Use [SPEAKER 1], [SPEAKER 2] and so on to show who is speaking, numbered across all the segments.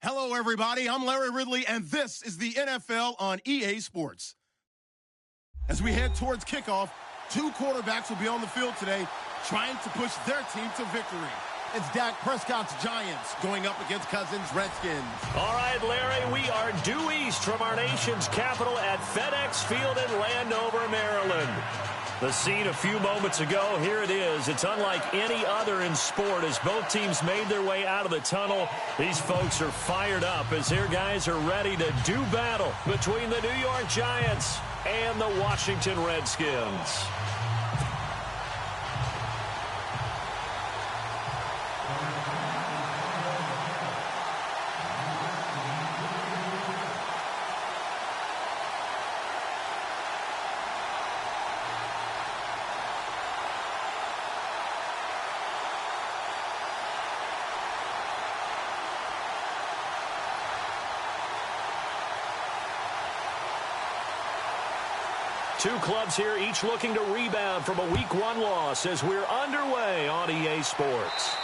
[SPEAKER 1] Hello, everybody. I'm Larry Ridley, and this is the NFL on EA Sports. As we head towards kickoff, two quarterbacks will be on the field today trying to push their team to victory. It's Dak Prescott's Giants going up against Cousins' Redskins.
[SPEAKER 2] All right, Larry, we are due east from our nation's capital at FedEx Field in Landover, Maryland. The scene a few moments ago, here it is. It's unlike any other in sport as both teams made their way out of the tunnel. These folks are fired up as their guys are ready to do battle between the New York Giants and the Washington Redskins. Two clubs here, each looking to rebound from a Week 1 loss as we're underway on EA Sports.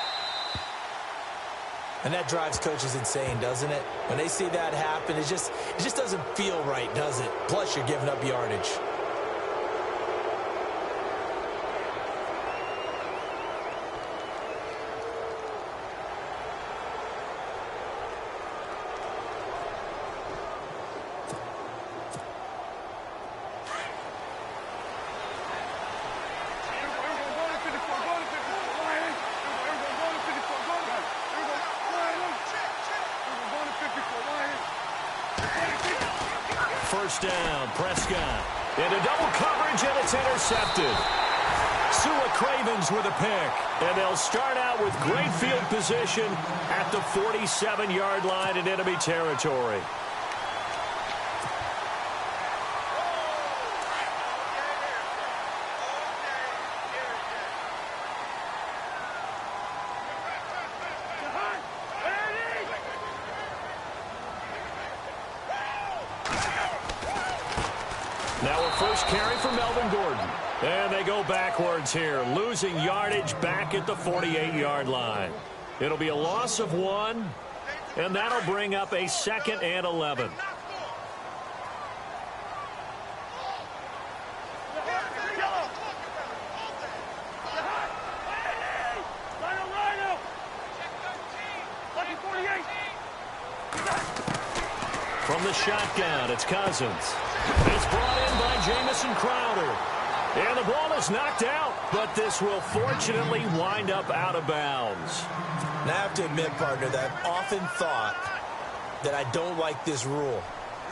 [SPEAKER 3] And that drives coaches insane, doesn't it? When they see that happen, it just doesn't feel right, does it? Plus, you're giving up yardage.
[SPEAKER 2] First down, Prescott. Into double coverage, and it's intercepted. Sua Cravens with a pick. And they'll start out with great field position at the 47-yard line in enemy territory. Now a first carry for Melvin Gordon. And they go backwards here, losing yardage back at the 48-yard line. It'll be a loss of 1, and that'll bring up a 2nd and 11. From the shotgun, it's Cousins. It's brought in by Jamison Crowder. And the ball is knocked out, but this will fortunately wind up out of bounds.
[SPEAKER 3] Now, I have to admit, partner, that I've often thought that I don't like this rule,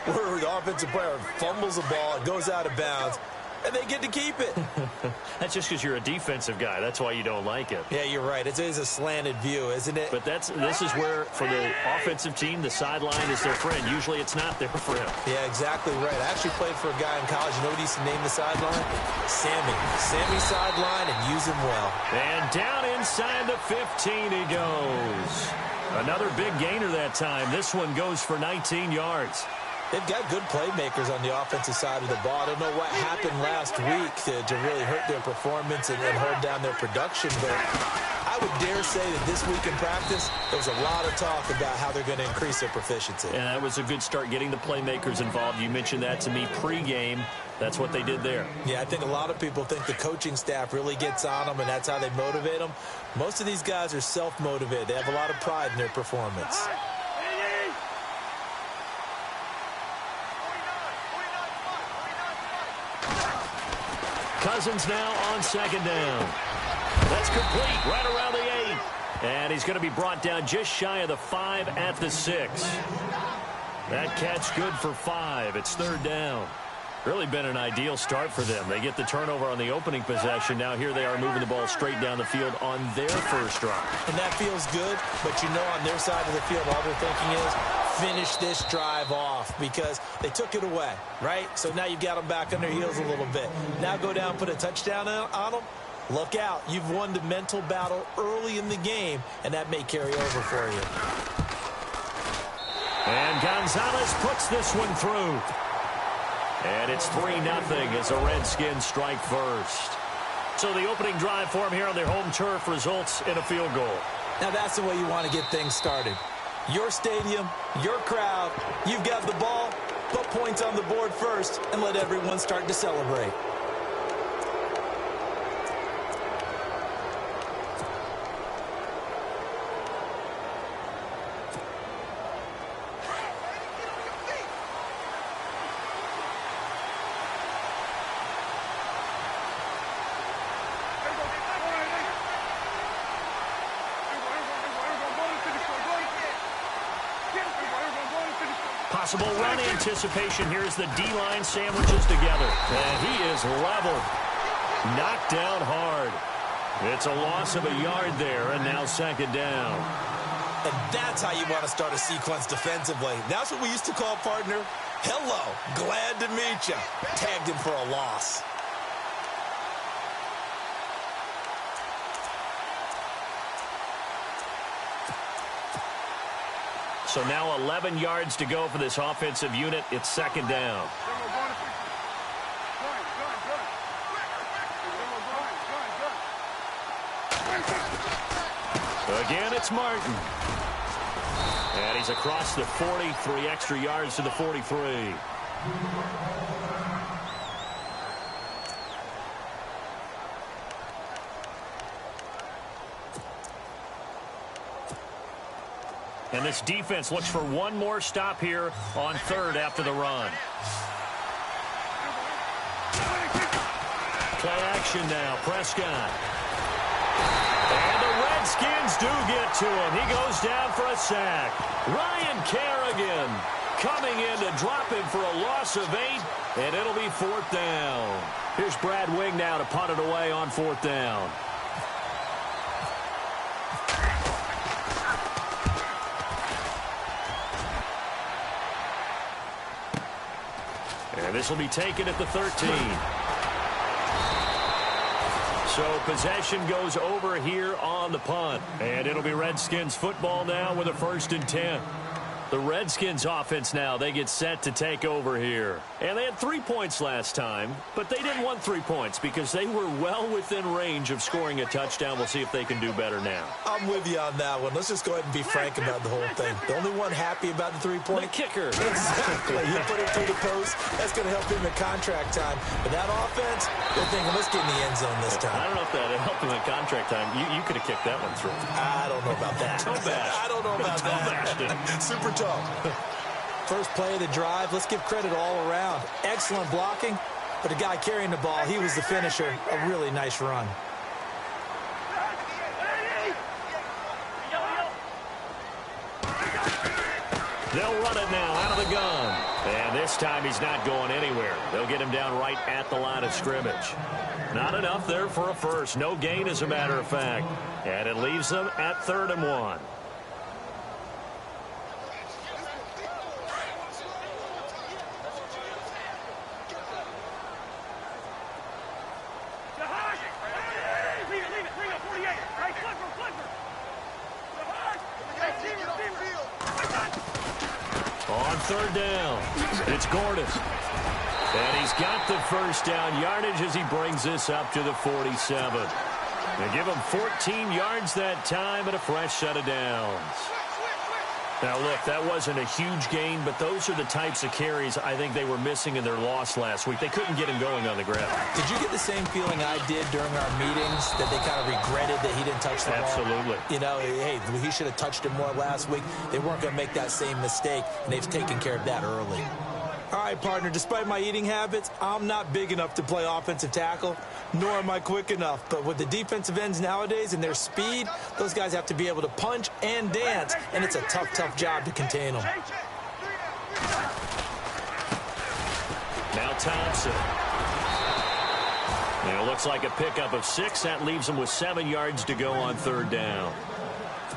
[SPEAKER 3] where the offensive player fumbles the ball, it goes out of bounds, and they get to keep it.
[SPEAKER 2] That's just because you're a defensive guy. That's why you don't like it.
[SPEAKER 3] Yeah, you're right. It is a slanted view, isn't it?
[SPEAKER 2] But this is where, for the offensive team, the sideline is their friend. Usually it's not their friend.
[SPEAKER 3] Yeah, exactly right. I actually played for a guy in college. You know what he used to name the sideline? Sammy. Sammy sideline, and use him well.
[SPEAKER 2] And down inside the 15 he goes. Another big gainer that time. This one goes for 19 yards.
[SPEAKER 3] They've got good playmakers on the offensive side of the ball. I don't know what happened last week to really hurt their performance and hold down their production, but I would dare say that this week in practice, there was a lot of talk about how they're going to increase their proficiency.
[SPEAKER 2] And that was a good start, getting the playmakers involved. You mentioned that to me pregame. That's what they did there.
[SPEAKER 3] Yeah, I think a lot of people think the coaching staff really gets on them, and that's how they motivate them. Most of these guys are self-motivated. They have a lot of pride in their performance.
[SPEAKER 2] Cousins now on 2nd down. That's complete right around the 8. And he's going to be brought down just shy of the 5 at the 6. That catch good for 5. It's 3rd down. Really been an ideal start for them. They get the turnover on the opening possession. Now here they are moving the ball straight down the field on their first drive.
[SPEAKER 3] And that feels good, but you know on their side of the field all they're thinking is finish this drive off because they took it away, right? So now you've got them back on their heels a little bit. Now go down, put a touchdown on them. Look out. You've won the mental battle early in the game, and that may carry over for you.
[SPEAKER 2] And Gonzalez puts this one through. And it's 3-0 as the Redskins strike first. So the opening drive for them here on their home turf results in a field goal.
[SPEAKER 3] Now that's the way you want to get things started. Your stadium, your crowd. You've got the ball. Put points on the board first and let everyone start to celebrate.
[SPEAKER 2] Possible run anticipation. Here's the D-line sandwiches together. And he is leveled. Knocked down hard. It's a loss of a yard there, and now second down.
[SPEAKER 3] And that's how you want to start a sequence defensively. That's what we used to call, partner, hello, glad to meet you. Tagged him for a loss.
[SPEAKER 2] So now 11 yards to go for this offensive unit. It's second down. Again, it's Martin. And he's across the 40, 3 extra yards to the 43. And this defense looks for one more stop here on third after the run. Play action now, Prescott. And the Redskins do get to him. He goes down for a sack. Ryan Kerrigan coming in to drop him for a loss of 8, and it'll be fourth down. Here's Brad Wing now to punt it away on fourth down. And this will be taken at the 13. So possession goes over here on the punt. And it'll be Redskins football now with a 1st and 10. The Redskins offense now, they get set to take over here. And they had 3 points last time, but they didn't want 3 points because they were well within range of scoring a touchdown. We'll see if they can do better now.
[SPEAKER 3] I'm with you on that one. Let's just go ahead and be frank about the whole thing. The only one happy about the 3-point?
[SPEAKER 2] The kicker.
[SPEAKER 3] Exactly. He put it through the post. That's going to help him at contract time. But that offense, they're thinking, let's get in the end zone this time.
[SPEAKER 2] I don't know if that helped him at contract time. You could have kicked that one through.
[SPEAKER 3] I don't know about that. I don't know about that. Super tough. First play of the drive. Let's give credit all around. Excellent blocking, but the guy carrying the ball, he was the finisher. A really nice run.
[SPEAKER 2] They'll run it now out of the gun. And this time he's not going anywhere. They'll get him down right at the line of scrimmage. Not enough there for a first. No gain, as a matter of fact. And it leaves them at 3rd and 1. On 3rd down, it's Gordon. And he's got the first down yardage as he brings this up to the 47. They give him 14 yards that time and a fresh set of downs. Now, look, that wasn't a huge gain, but those are the types of carries I think they were missing in their loss last week. They couldn't get him going on the ground.
[SPEAKER 3] Did you get the same feeling I did during our meetings, that they kind of regretted that he didn't touch the ball?
[SPEAKER 2] Absolutely.
[SPEAKER 3] You know, hey, he should have touched it more last week. They weren't going to make that same mistake, and they've taken care of that early. All right, partner, despite my eating habits, I'm not big enough to play offensive tackle, nor am I quick enough. But with the defensive ends nowadays and their speed, those guys have to be able to punch and dance, and it's a tough, tough job to contain them.
[SPEAKER 2] Now Thompson. And it looks like a pickup of 6. That leaves them with 7 yards to go on 3rd down.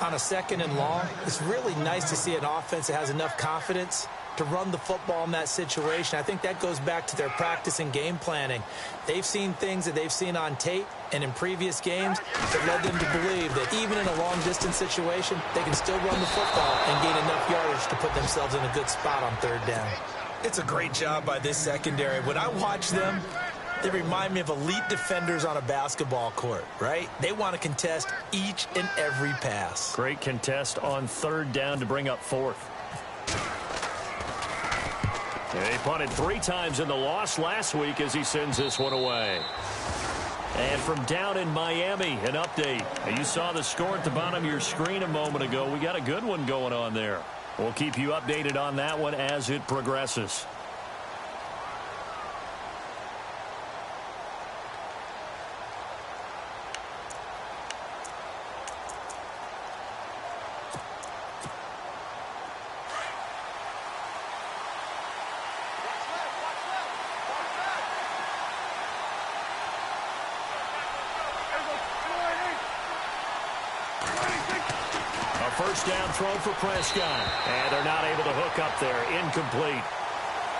[SPEAKER 3] On a 2nd and long, it's really nice to see an offense that has enough confidence to run the football in that situation. I think that goes back to their practice and game planning. They've seen things that they've seen on tape and in previous games that led them to believe that even in a long-distance situation, they can still run the football and gain enough yardage to put themselves in a good spot on 3rd down. It's a great job by this secondary. When I watch them, They remind me of elite defenders on a basketball court, right? They want to contest each and every pass.
[SPEAKER 2] Great contest on third down to bring up fourth. He punted 3 times in the loss last week as he sends this one away. And from down in Miami, an update. You saw the score at the bottom of your screen a moment ago. We got a good one going on there. We'll keep you updated on that one as it progresses. First down throw for Prescott. And they're not able to hook up there. Incomplete.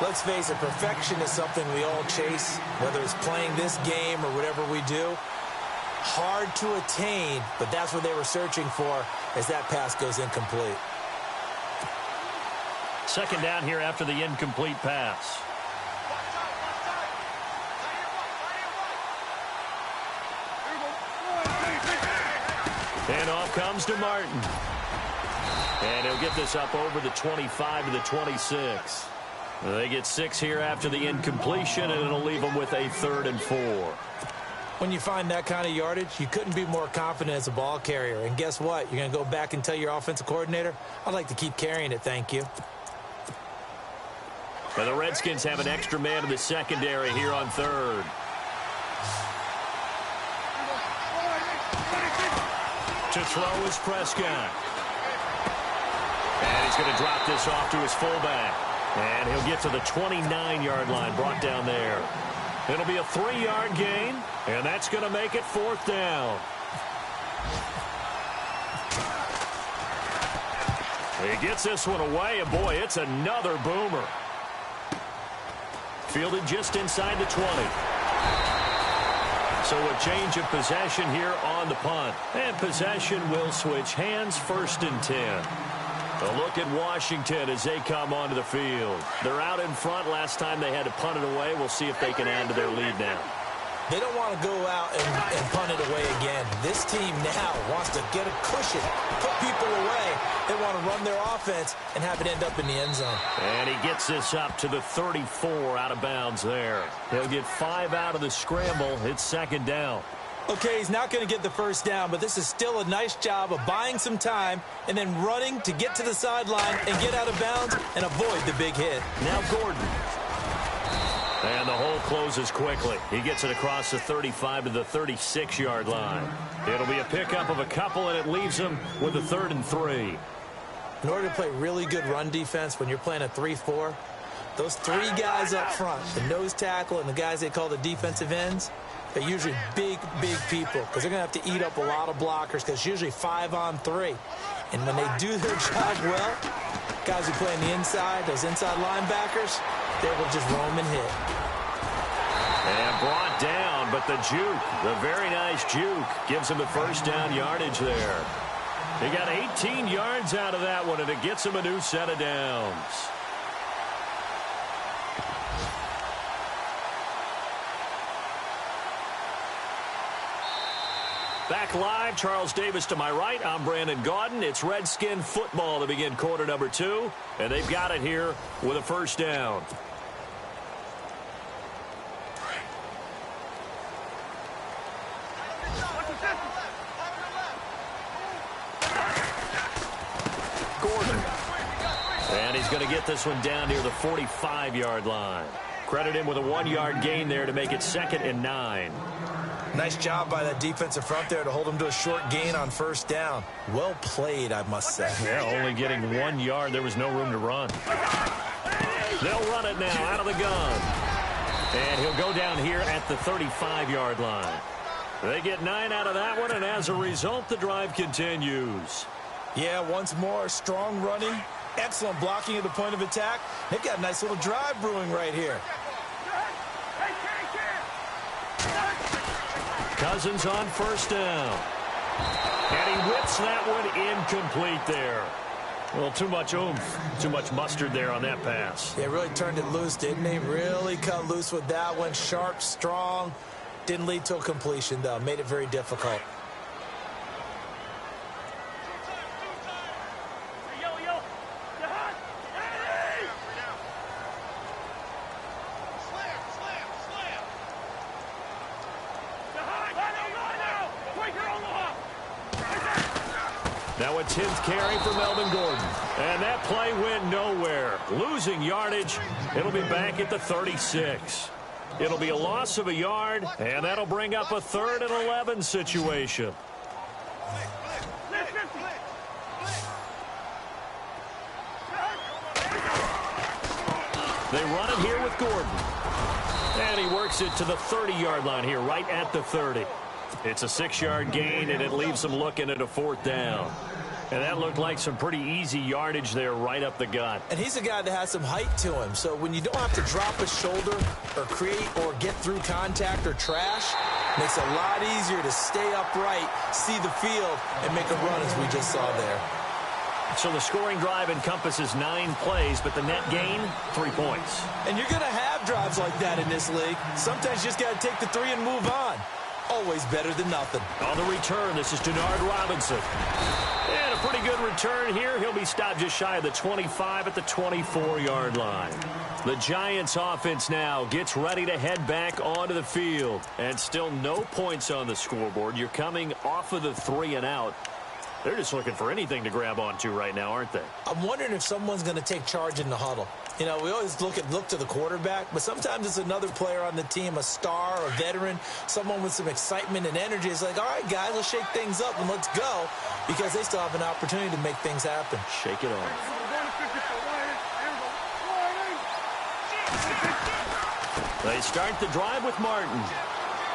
[SPEAKER 3] Let's face it, perfection is something we all chase, whether it's playing this game or whatever we do. Hard to attain, but that's what they were searching for as that pass goes incomplete.
[SPEAKER 2] Second down here after the incomplete pass. And off comes to Martin. And he'll get this up over the 25 to the 26. They get 6 here after the incompletion, and it'll leave them with a 3rd and 4.
[SPEAKER 3] When you find that kind of yardage, you couldn't be more confident as a ball carrier. And guess what? You're going to go back and tell your offensive coordinator, I'd like to keep carrying it, thank you.
[SPEAKER 2] But the Redskins have an extra man in the secondary here on 3rd. To throw is Prescott. And he's going to drop this off to his fullback. And he'll get to the 29-yard line, brought down there. It'll be a 3-yard gain, and that's going to make it 4th down. He gets this one away, and boy, it's another boomer. Fielded just inside the 20. So a change of possession here on the punt. And possession will switch hands, 1st and 10. A look at Washington as they come onto the field. They're out in front. Last time they had to punt it away. We'll see if they can add to their lead now.
[SPEAKER 3] They don't want to go out and punt it away again. This team now wants to get a cushion, put people away. They want to run their offense and have it end up in the end zone.
[SPEAKER 2] And he gets this up to the 34 out of bounds there. He'll get 5 out of the scramble. It's 2nd down.
[SPEAKER 3] Okay, he's not going to get the 1st down, but this is still a nice job of buying some time and then running to get to the sideline and get out of bounds and avoid the big hit.
[SPEAKER 2] Now Gordon. And the hole closes quickly. He gets it across the 35 to the 36-yard line. It'll be a pickup of a couple, and it leaves him with a 3rd and 3.
[SPEAKER 3] In order to play really good run defense when you're playing a 3-4, those 3 guys up front, the nose tackle and the guys they call the defensive ends, they're usually big people because they're going to have to eat up a lot of blockers because it's usually 5 on 3. And when they do their job well, guys who play on the inside, those inside linebackers, they will just roam and hit.
[SPEAKER 2] And brought down, but the juke, the very nice juke, gives him the 1st down yardage there. He got 18 yards out of that one, and it gets him a new set of downs. Back live, Charles Davis to my right. I'm Brandon Gaudin. It's Redskin football to begin quarter number 2, and they've got it here with a 1st down. Gordon. And he's going to get this one down near the 45-yard line. Credit him with a 1-yard gain there to make it 2nd and 9.
[SPEAKER 3] Nice job by that defensive front there to hold him to a short gain on 1st down. Well played, I must say.
[SPEAKER 2] Yeah, only getting 1 yard. There was no room to run. They'll run it now out of the gun. And he'll go down here at the 35-yard line. They get 9 out of that one, and as a result, the drive continues.
[SPEAKER 3] Yeah, once more, strong running, excellent blocking at the point of attack. They've got a nice little drive brewing right here.
[SPEAKER 2] Cousins on 1st down. And he whips that one incomplete there. Well, too much oomph, too much mustard there on that pass.
[SPEAKER 3] They really turned it loose, didn't they? Really cut loose with that one. Sharp, strong. Didn't lead to a completion, though. Made it very difficult.
[SPEAKER 2] Now a 10th carry for Melvin Gordon. And that play went nowhere. Losing yardage. It'll be back at the 36. It'll be a loss of a yard, and that'll bring up a 3rd and 11 situation. They run it here with Gordon. And he works it to the 30-yard line here, right at the 30. It's a 6-yard gain, and it leaves them looking at a 4th down. And that looked like some pretty easy yardage there right up the gut.
[SPEAKER 3] And he's a guy that has some height to him. So when you don't have to drop a shoulder or create or get through contact or trash, makes it a lot easier to stay upright, see the field, and make a run as we just saw there.
[SPEAKER 2] So the scoring drive encompasses 9 plays, but the net gain, 3 points.
[SPEAKER 3] And you're going to have drives like that in this league. Sometimes you just got to take the 3 and move on. Always better than nothing.
[SPEAKER 2] On the return, this is Denard Robinson. And a pretty good return here. He'll be stopped just shy of the 25 at the 24-yard line. The Giants offense now gets ready to head back onto the field. And still no points on the scoreboard. You're coming off of the 3 and out. They're just looking for anything to grab onto right now, aren't they?
[SPEAKER 3] I'm wondering if someone's going to take charge in the huddle. You know, we always look to the quarterback, but sometimes it's another player on the team, a star, a veteran, someone with some excitement and energy. It's like, all right, guys, let's shake things up and let's go, because they still have an opportunity to make things happen.
[SPEAKER 2] Shake it off. They start the drive with Martin.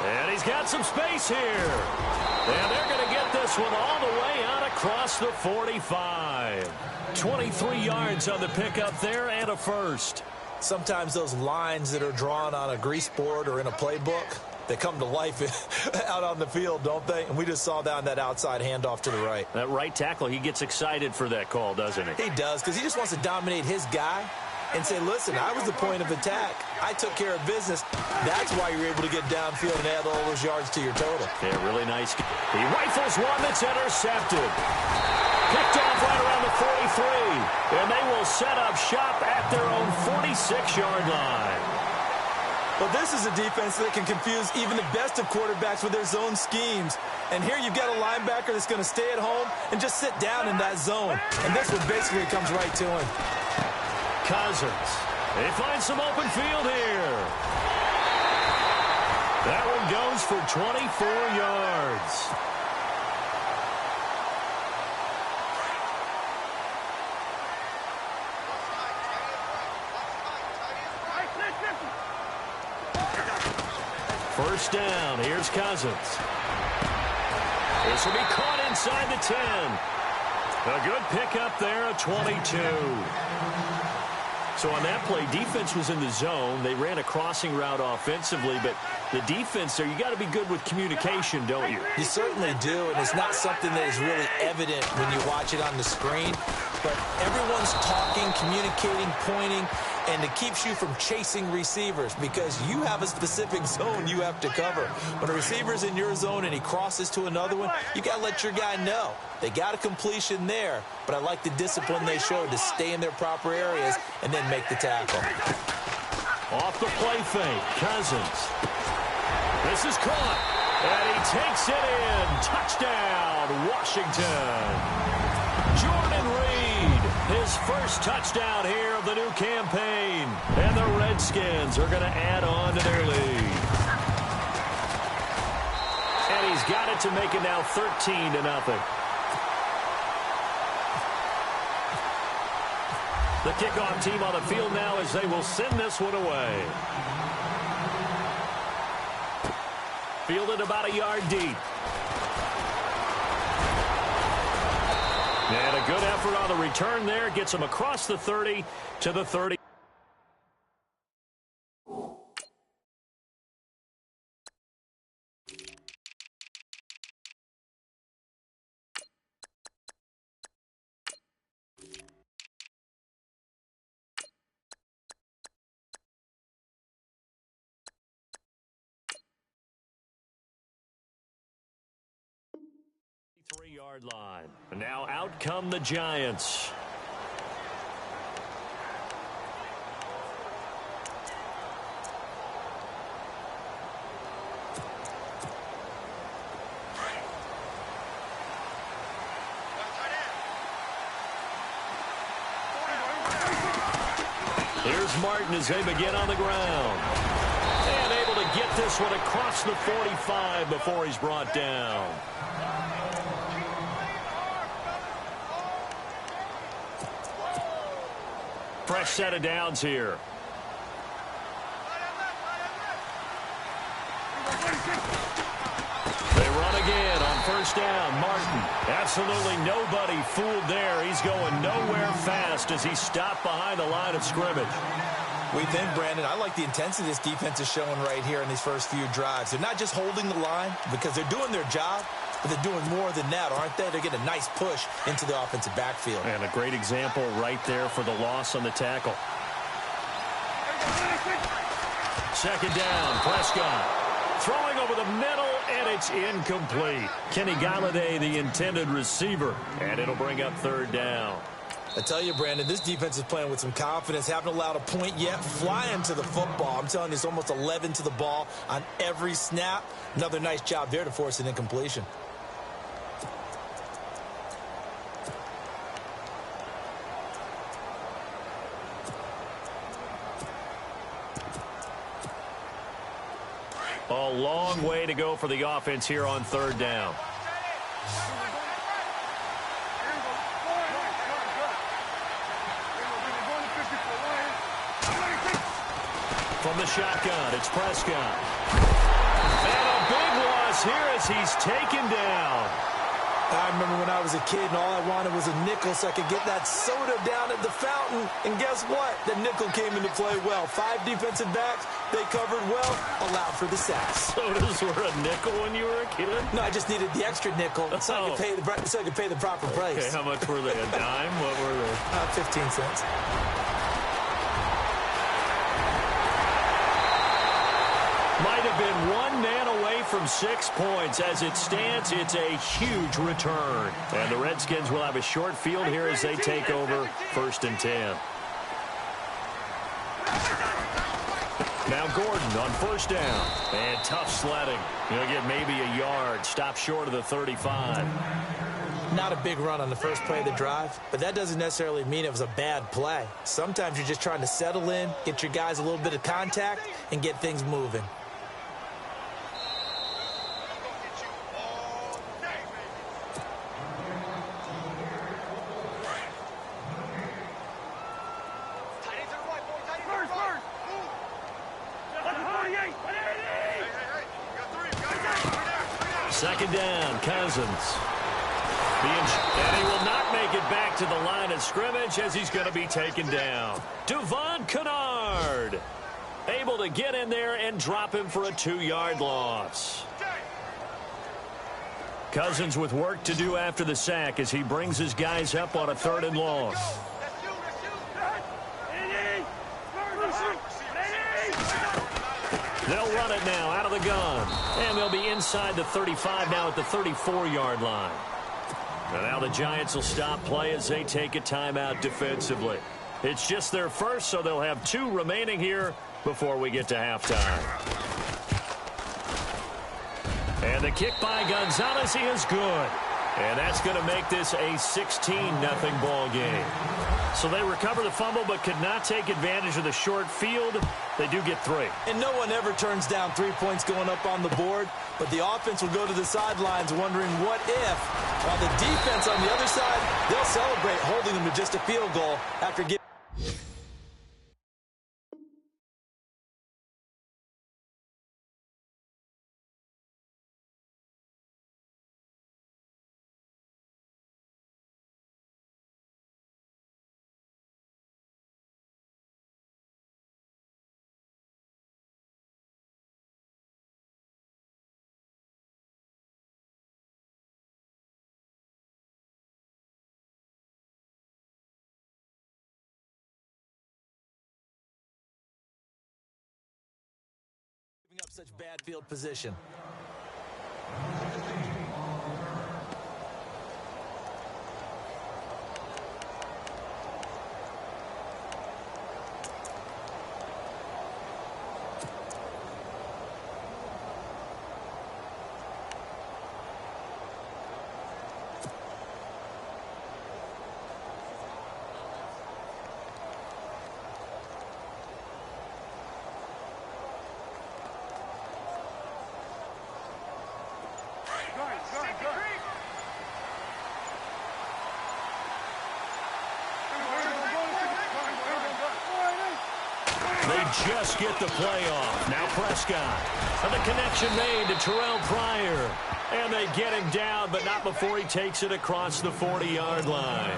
[SPEAKER 2] And he's got some space here. And they're going to get this one all the way out across the 45. 23 yards on the pickup there and a first.
[SPEAKER 3] Sometimes those lines that are drawn on a grease board or in a playbook, they come to life out on the field, don't they? And we just saw that on that outside handoff to the right.
[SPEAKER 2] That right tackle, he gets excited for that call, doesn't he?
[SPEAKER 3] He does, because he just wants to dominate his guy and say, listen, I was the point of attack. I took care of business. That's why you're able to get downfield and add all those yards to your total.
[SPEAKER 2] Yeah, really nice. He rifles one that's intercepted. Picked off right around the 43. And they will set up shop at their own 46-yard line.
[SPEAKER 3] Well, this is a defense that can confuse even the best of quarterbacks with their zone schemes. And here you've got a linebacker that's going to stay at home and just sit down in that zone. And this one basically comes right to him.
[SPEAKER 2] Cousins. They find some open field here. That one goes for 24 yards. First down. Here's Cousins. This will be caught inside the 10. A good pickup there, a 22. So on that play, defense was in the zone. They ran a crossing route offensively, but the defense there, you got to be good with communication, don't you?
[SPEAKER 3] You certainly do, and it's not something that is really evident when you watch it on the screen. But everyone's talking, communicating, pointing, and it keeps you from chasing receivers because you have a specific zone you have to cover. When a receiver's in your zone and he crosses to another one, you got to let your guy know. They got a completion there, but I like the discipline they showed to stay in their proper areas and then make the tackle.
[SPEAKER 2] Off the play fake, Cousins. This is caught, and he takes it in. Touchdown, Washington. Jordan Reed, his first touchdown here of the new campaign. And the Redskins are going to add on to their lead. And he's got it to make it now 13-0. The kickoff team on the field now as they will send this one away. Fielded about a yard deep. And a good effort on the return there. Gets him across the 30 to the 30. 4-yard line. And now out come the Giants. Here's Martin as they begin on the ground. And able to get this one across the 45 before he's brought down. Fresh set of downs here. They run again on first down. Martin, absolutely nobody fooled there. He's going nowhere fast as he stopped behind the line of scrimmage.
[SPEAKER 3] We think, Brandon, I like the intensity this defense is showing right here in these first few drives. They're not just holding the line because they're doing their job, but they're doing more than that, aren't they? They're getting a nice push into the offensive backfield.
[SPEAKER 2] And a great example right there for the loss on the tackle. Second down, Prescott. Throwing over the middle, and it's incomplete. Kenny Galladay, the intended receiver, and it'll bring up third down.
[SPEAKER 3] I tell you, Brandon, this defense is playing with some confidence. Haven't allowed a point yet. Flying to the football. I'm telling you, it's almost 11 to the ball on every snap. Another nice job there to force an incompletion.
[SPEAKER 2] A long way to go for the offense here on third down. From the shotgun, it's Prescott. And a big loss here as he's taken down.
[SPEAKER 3] I remember when I was a kid and all I wanted was a nickel so I could get that soda down at the fountain. And guess what? The nickel came into play well. 5 defensive backs, they covered well, allowed for the sacks.
[SPEAKER 2] Sodas were a nickel when you were a kid?
[SPEAKER 3] No, I just needed the extra nickel so I could pay the proper price.
[SPEAKER 2] Okay, how much were they? A dime? What were they?
[SPEAKER 3] 15 cents.
[SPEAKER 2] Might have been one man away from 6 points. As it stands, it's a huge return. And the Redskins will have a short field here as they take over 1st and 10. Now Gordon on first down. And tough sledding. He'll get maybe a yard. Stop short of the 35.
[SPEAKER 3] Not a big run on the first play of the drive, but that doesn't necessarily mean it was a bad play. Sometimes you're just trying to settle in, get your guys a little bit of contact, and get things moving.
[SPEAKER 2] Second down, Cousins. And he will not make it back to the line of scrimmage as he's going to be taken down. Devon Kennard able to get in there and drop him for a 2-yard loss. Cousins with work to do after the sack as he brings his guys up on a 3rd and long. They'll run it now out of the gun. And they'll be inside the 35 now at the 34-yard line. And now the Giants will stop play as they take a timeout defensively. It's just their first, so they'll have 2 remaining here before we get to halftime. And the kick by Gonzalez is good. And that's going to make this a 16-0 ball game. So they recover the fumble but could not take advantage of the short field. They do get 3.
[SPEAKER 3] And no one ever turns down 3 points going up on the board, but the offense will go to the sidelines wondering what if. While the defense on the other side, they'll celebrate holding them to just a field goal after getting... up such bad field position.
[SPEAKER 2] They just get the play off. Now Prescott. And the connection made to Terrell Pryor. And they get him down, but not before he takes it across the 40-yard line.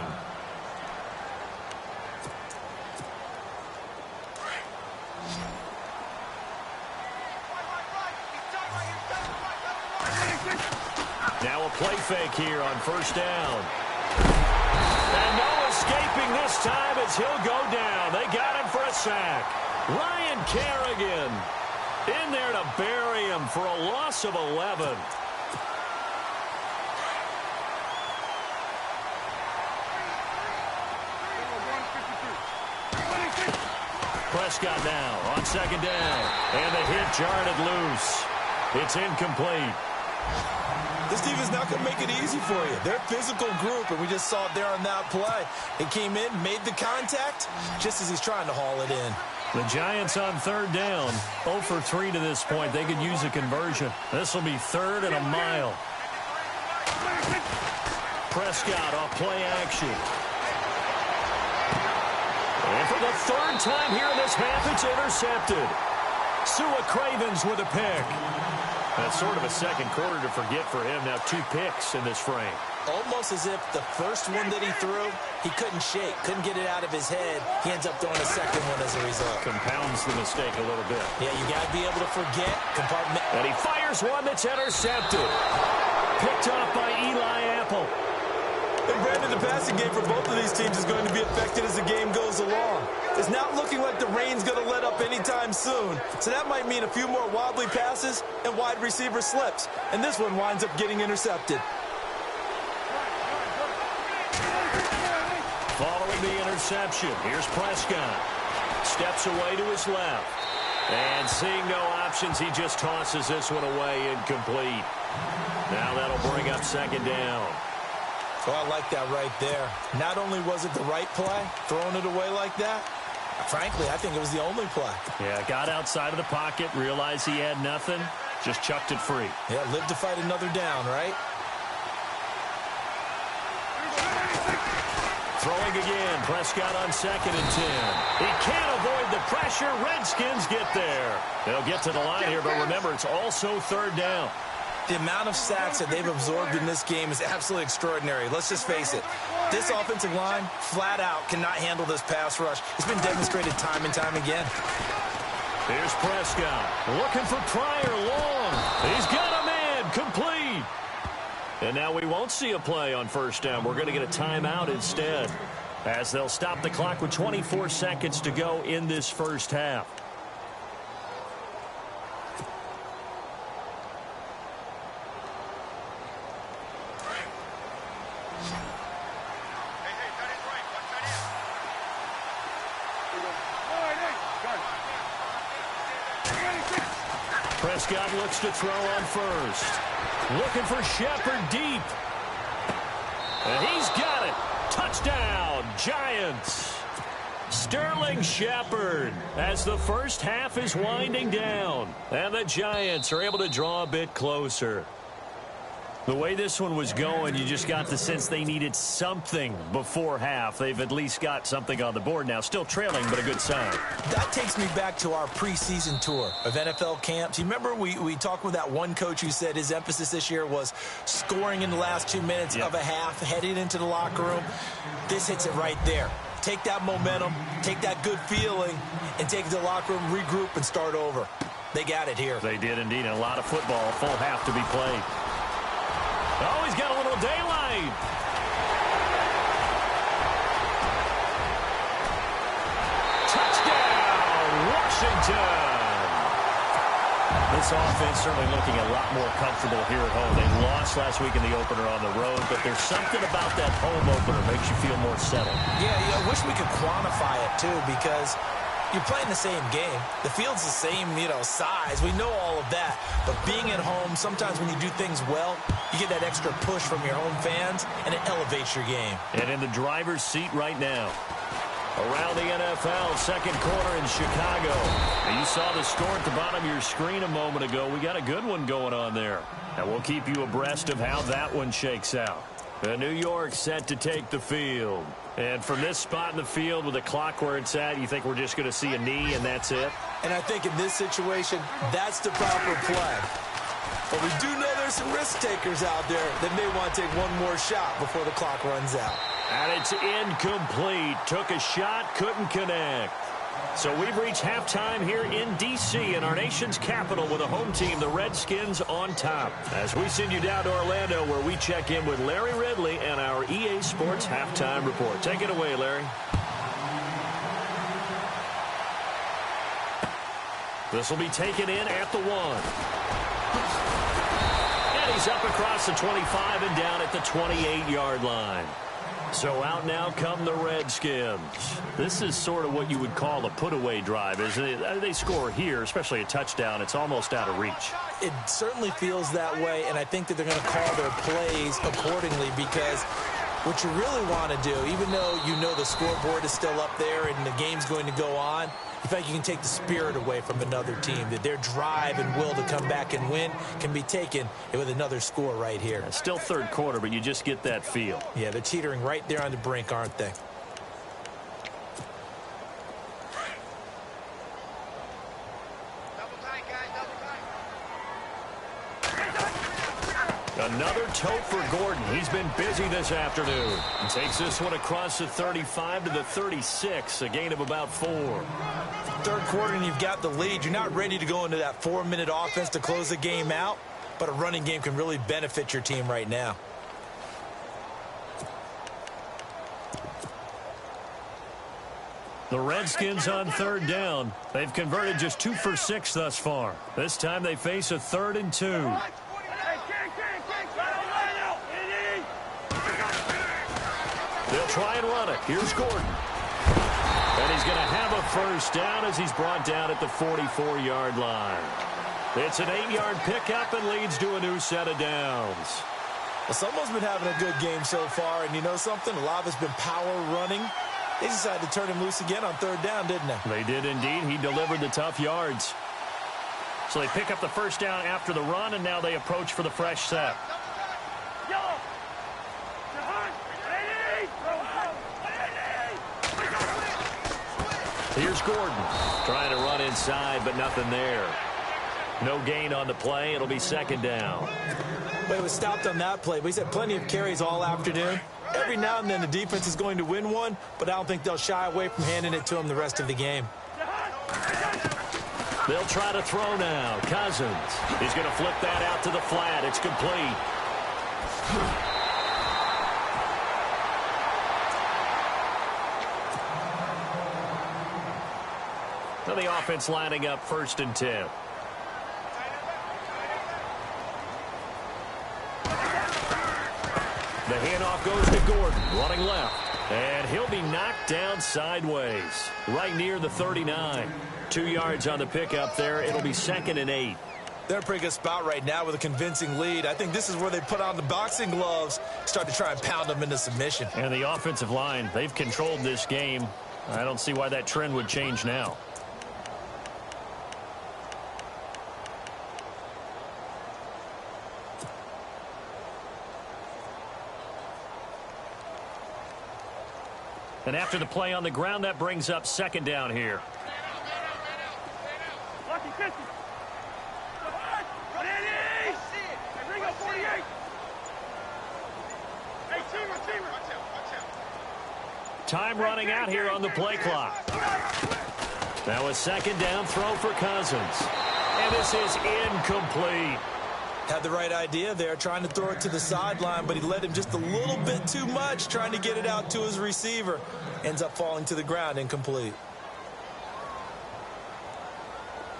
[SPEAKER 2] Now a play fake here on first down. And no escaping this time as he'll go down. They got him for a sack. Ryan Kerrigan in there to bury him for a loss of 11. Prescott now on second down. And the hit jarred it loose. It's incomplete.
[SPEAKER 3] This defense not going to make it easy for you. They're a physical group, and we just saw it there on that play. He came in, made the contact, just as he's trying to haul it in.
[SPEAKER 2] The Giants on third down, 0 for 3 to this point. They could use a conversion. This will be third and a mile. Prescott off play action. And for the third time here in this half, it's intercepted. Sua Cravens with a pick. That's sort of a second quarter to forget for him. Now 2 picks in this frame.
[SPEAKER 3] Almost as if the first one that he threw, he couldn't shake, couldn't get it out of his head. He ends up throwing a second one as a result.
[SPEAKER 2] Compounds the mistake a little bit.
[SPEAKER 3] Yeah, you got to be able to forget.
[SPEAKER 2] And he fires one that's intercepted. Picked off by Eli Apple.
[SPEAKER 3] And Brandon, the passing game for both of these teams is going to be affected as the game goes along. It's not looking like the rain's going to let up anytime soon. So that might mean a few more wobbly passes and wide receiver slips. And this one winds up getting intercepted.
[SPEAKER 2] Following the interception, here's Prescott. Steps away to his left. And seeing no options, he just tosses this one away incomplete. Now that'll bring up second down.
[SPEAKER 3] Well, I like that right there. Not only was it the right play, throwing it away like that, frankly, I think it was the only play.
[SPEAKER 2] Yeah, got outside of the pocket, realized he had nothing, just chucked it free.
[SPEAKER 3] Yeah, live to fight another down, right?
[SPEAKER 2] Throwing again, Prescott on second and 10. He can't avoid the pressure. Redskins get there. They'll get to the line here, but remember, it's also third down.
[SPEAKER 3] The amount of sacks that they've absorbed in this game is absolutely extraordinary. Let's just face it. This offensive line, flat out, cannot handle this pass rush. It's been demonstrated time and time again.
[SPEAKER 2] Here's Prescott looking for Pryor long. He's got a man complete. And now we won't see a play on first down. We're going to get a timeout instead, as they'll stop the clock with 24 seconds to go in this first half. Prescott looks to throw on first. Looking for Shepard deep. And he's got it. Touchdown, Giants. Sterling Shepard as the first half is winding down. And the Giants are able to draw a bit closer. The way this one was going, you just got the sense they needed something before half. They've at least got something on the board now. Still trailing, but a good sign.
[SPEAKER 3] That takes me back to our preseason tour of NFL camps. You remember we talked with that one coach who said his emphasis this year was scoring in the last 2 minutes of a half, heading into the locker room. This hits it right there. Take that momentum, take that good feeling, and take it to the locker room, regroup, and start over. They got it here.
[SPEAKER 2] They did indeed, and a lot of football, full half to be played. Oh, he's got a little daylight. Touchdown, Washington. This offense certainly looking a lot more comfortable here at home. They lost last week in the opener on the road, but there's something about that home opener that makes you feel more settled.
[SPEAKER 3] Yeah, I wish we could quantify it, too, because you're playing the same game. The field's the same, size. We know all of that. But being at home, sometimes when you do things well, you get that extra push from your home fans, and it elevates your game.
[SPEAKER 2] And in the driver's seat right now, around the NFL, second quarter in Chicago. And you saw the score at the bottom of your screen a moment ago. We got a good one going on there. And we'll keep you abreast of how that one shakes out. The New York set to take the field. And from this spot in the field with the clock where it's at, you think we're just going to see a knee and that's it?
[SPEAKER 3] And I think in this situation, that's the proper play. But we do know there's some risk takers out there that may want to take one more shot before the clock runs out.
[SPEAKER 2] And it's incomplete. Took a shot, couldn't connect. So we've reached halftime here in D.C. in our nation's capital with a home team, the Redskins, on top. As we send you down to Orlando where we check in with Larry Ridley and our EA Sports Halftime Report. Take it away, Larry. This will be taken in at the 1. And he's up across the 25 and down at the 28-yard line. So out now come the Redskins. This is sort of what you would call a put-away drive, isn't it? They score here, especially a touchdown. It's almost out of reach.
[SPEAKER 3] It certainly feels that way, and I think that they're going to call their plays accordingly because what you really want to do, even though you know the scoreboard is still up there and the game's going to go on, you feel like you can take the spirit away from another team, that their drive and will to come back and win can be taken with another score right here.
[SPEAKER 2] It's still third quarter, but you just get that feel.
[SPEAKER 3] Yeah, they're teetering right there on the brink, aren't they?
[SPEAKER 2] Another tote for Gordon. He's been busy this afternoon. And takes this one across the 35 to the 36, a gain of about 4.
[SPEAKER 3] Third quarter and you've got the lead. You're not ready to go into that 4-minute offense to close the game out, but a running game can really benefit your team right now.
[SPEAKER 2] The Redskins on third down. They've converted just 2 for 6 thus far. This time they face a 3rd and 2. They'll try and run it. Here's Gordon. And he's going to have a first down as he's brought down at the 44-yard line. It's an 8-yard pickup and leads to a new set of downs.
[SPEAKER 3] Well, someone's been having a good game so far, and you know something? A lot of it's been power running. They decided to turn him loose again on third down, didn't they?
[SPEAKER 2] They did indeed. He delivered the tough yards. So they pick up the first down after the run, and now they approach for the fresh set. Here's Gordon trying to run inside, but nothing there. No gain on the play. It'll be second down.
[SPEAKER 3] But it was stopped on that play. But he's had plenty of carries all afternoon. Every now and then the defense is going to win one, but I don't think they'll shy away from handing it to him the rest of the game.
[SPEAKER 2] They'll try to throw now. Cousins. He's going to flip that out to the flat. It's complete. Now the offense lining up 1st and 10. The handoff goes to Gordon, running left. And he'll be knocked down sideways, right near the 39. 2 yards on the pickup there. It'll be 2nd and 8.
[SPEAKER 3] They're in a pretty good spot right now with a convincing lead. I think this is where they put on the boxing gloves, start to try and pound them into submission.
[SPEAKER 2] And the offensive line, they've controlled this game. I don't see why that trend would change now. And after the play on the ground, that brings up 2nd down here. Time running out here on the play clock. Now a 2nd down throw for Cousins. And this is incomplete.
[SPEAKER 3] Had the right idea there, trying to throw it to the sideline, but he led him just a little bit too much, trying to get it out to his receiver. Ends up falling to the ground, incomplete.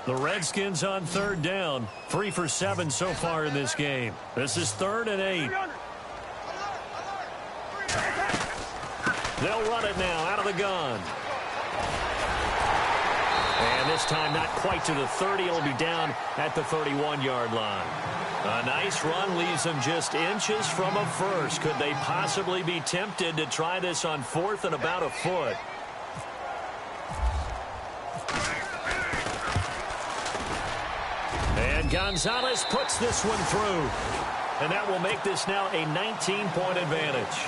[SPEAKER 2] The Redskins on 3rd down. 3 for 7 so far in this game. This is 3rd and 8. They'll run it now out of the gun. And this time not quite to the 30. It'll be down at the 31-yard line. A nice run leaves them just inches from a first. Could they possibly be tempted to try this on 4th and about a foot? And Gonzalez puts this one through. And that will make this now a 19-point advantage.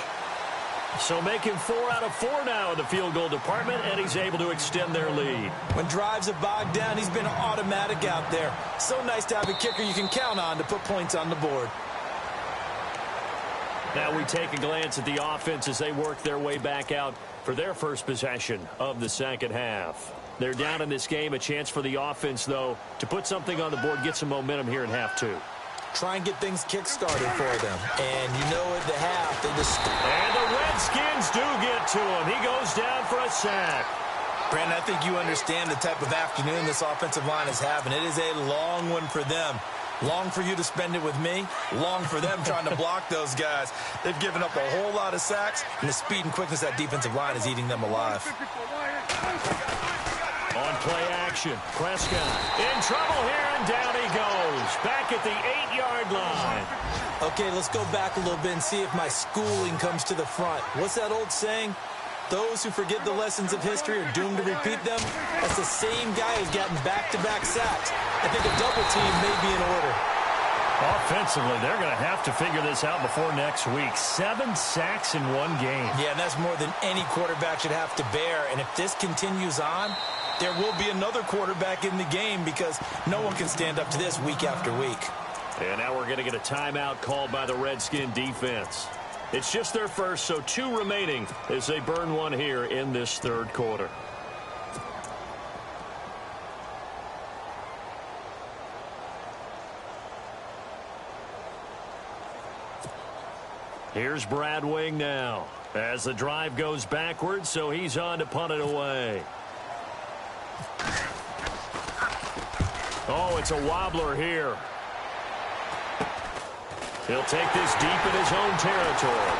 [SPEAKER 2] So making 4 out of 4 now in the field goal department, and he's able to extend their lead.
[SPEAKER 3] When drives are bogged down, he's been automatic out there. So nice to have a kicker you can count on to put points on the board.
[SPEAKER 2] Now we take a glance at the offense as they work their way back out for their first possession of the second half. They're down in this game. A chance for the offense, though, to put something on the board, get some momentum here in half 2.
[SPEAKER 3] Try and get things kick-started for them. And you know at the half, they just...
[SPEAKER 2] And the Redskins do get to him. He goes down for a sack.
[SPEAKER 3] Brandon, I think you understand the type of afternoon this offensive line is having. It is a long one for them. Long for you to spend it with me. Long for them trying to block those guys. They've given up a whole lot of sacks, and the speed and quickness of that defensive line is eating them alive.
[SPEAKER 2] On play action, Prescott in trouble here, and down he goes. Back at the 8-yard line.
[SPEAKER 3] Okay, let's go back a little bit and see if my schooling comes to the front. What's that old saying? Those who forget the lessons of history are doomed to repeat them. That's the same guy who's gotten back-to-back sacks. I think a double team may be in order.
[SPEAKER 2] Offensively, they're going to have to figure this out before next week. 7 sacks in one game.
[SPEAKER 3] Yeah, and that's more than any quarterback should have to bear. And if this continues on, there will be another quarterback in the game because no one can stand up to this week after week.
[SPEAKER 2] And now we're going to get a timeout called by the Redskin defense. It's just their first, so 2 remaining as they burn one here in this third quarter. Here's Brad Wing now as the drive goes backwards, so he's on to punt it away. Oh, it's a wobbler here. He'll take this deep in his own territory.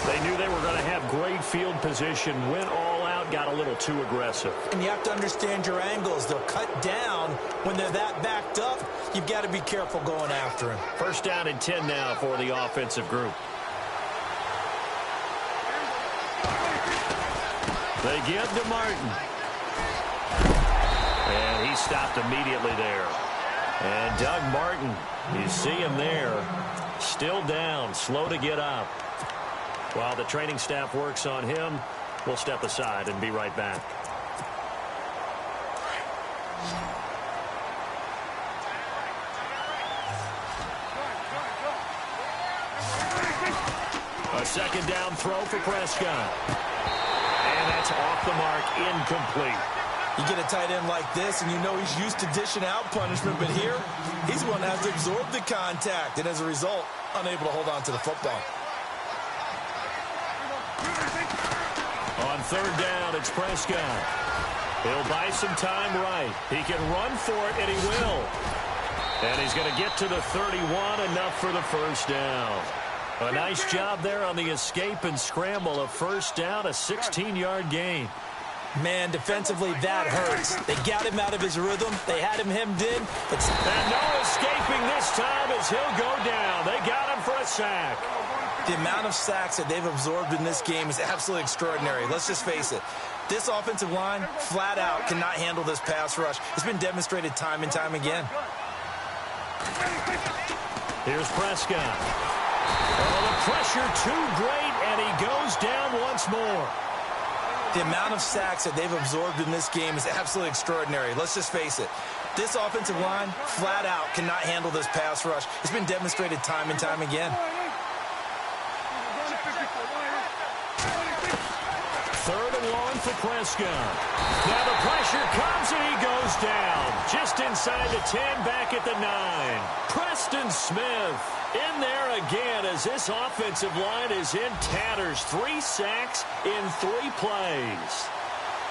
[SPEAKER 2] They knew they were going to have great field position, went all out, got a little too aggressive.
[SPEAKER 3] And you have to understand your angles. They'll cut down when they're that backed up. You've got to be careful going after him.
[SPEAKER 2] First down and 10 now for the offensive group. They give to Martin. And he stopped immediately there. And Doug Martin, you see him there, still down, slow to get up. While the training staff works on him, we'll step aside and be right back. A second down throw for Prescott. And that's off the mark, incomplete.
[SPEAKER 3] You get a tight end like this, and you know he's used to dishing out punishment, but here, he's one that has to absorb the contact, and as a result, unable to hold on to the football.
[SPEAKER 2] On third down, it's Prescott. He'll buy some time right. He can run for it, and he will. And he's going to get to the 31, enough for the first down. A nice job there on the escape and scramble. A first down, a 16-yard gain.
[SPEAKER 3] Man, defensively, that hurts. They got him out of his rhythm. They had him hemmed in.
[SPEAKER 2] And no escaping this time as he'll go down. They got him for a sack.
[SPEAKER 3] The amount of sacks that they've absorbed in this game is absolutely extraordinary. Let's just face it. This offensive line, flat out, cannot handle this pass rush. It's been demonstrated time and time again.
[SPEAKER 2] Here's Prescott. Oh, the pressure too great, and he goes down once more.
[SPEAKER 3] The amount of sacks that they've absorbed in this game is absolutely extraordinary. Let's just face it. This offensive line, flat out, cannot handle this pass rush. It's been demonstrated time and time again.
[SPEAKER 2] Third and long for Prescott. Now the pressure comes and he goes down. Just inside the 10, back at the 9. Preston Smith in there again as this offensive line is in tatters. 3 sacks in 3 plays.